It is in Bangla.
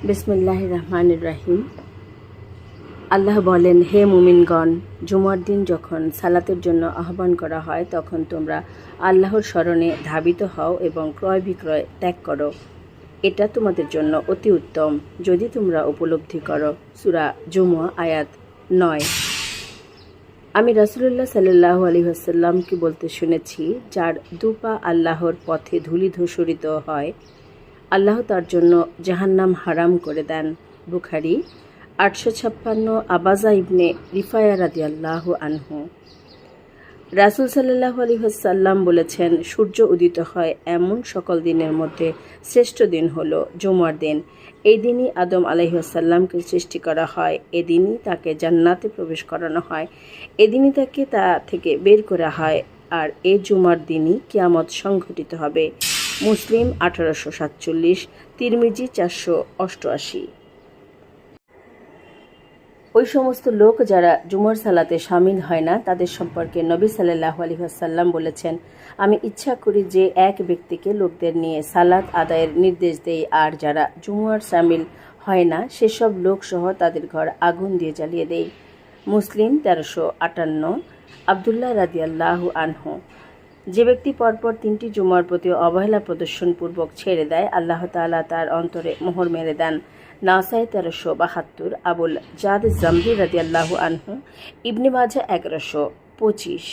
বিসমিল্লাহির রহমানির রহিম। আল্লাহ বলেন, হে মুমিনগণ, জুমার দিন যখন সালাতের জন্য আহ্বান করা হয় তখন তোমরা আল্লাহর স্মরণে ধাবিত হও এবং ক্রয় বিক্রয় ত্যাগ করো। এটা তোমাদের জন্য অতি উত্তম যদি তোমরা উপলব্ধি করো। সূরা জুমুয়া আয়াত 9। আমি রাসূলুল্লাহ সাল্লাল্লাহু আলাইহি ওয়াসাল্লামকে বলতে শুনেছি, যার দুপা আল্লাহর পথে ধূলিধূসরিত হয় আল্লাহ তার জন্য জাহান্নাম হারাম করে দেন। বুখারী 856। আবাজা ইবনে রিফায়া রাদিয়াল্লাহু আনহু। রাসূল সাল্লাল্লাহু আলাইহি ওয়াসাল্লাম বলেছেন, সূর্য উদিত হয় এমন সকল দিনের মধ্যে শ্রেষ্ঠ দিন হলো জুমার দিন। এই দিনই আদম আলাইহিস সালামকে সৃষ্টি করা হয়, এদিনই তাকে জান্নাতে প্রবেশ করানো হয়, এদিনই তাকে তা থেকে বের করা হয়, আর এ জুমার দিনই কিয়ামত সংঘটিত হবে। মুসলিম 1847, তিরমিজি 488। ওই সমস্ত লোক যারা জুমার সালাতে শামিল হয় না তাদের সম্পর্কে নবী সাল্লাল্লাহু আলাইহি ওয়াসাল্লাম বলেছেন, আমি ইচ্ছা করি যে এক ব্যক্তিকে লোকদের নিয়ে সালাত আদায়ের নির্দেশ দেই, আর যারা জুমার শামিল হয় না সেসব লোক সহ তাদের ঘর আগুন দিয়ে জ্বালিয়ে দেই। মুসলিম 1358। আব্দুল্লাহ রাদিয়াল্লাহু আনহু। যে ব্যক্তি পরপর 3টি জুমার প্রতি অবহেলা প্রদর্শনপূর্বক ছেড়ে দেয়, আল্লাহ তাআলা তার অন্তরে মোহর মেরে দেন। নাসাই 1372। আবুল জাদ জামরি রাদিয়াল্লাহু আনহু। ইবনে মাজাহ 1125।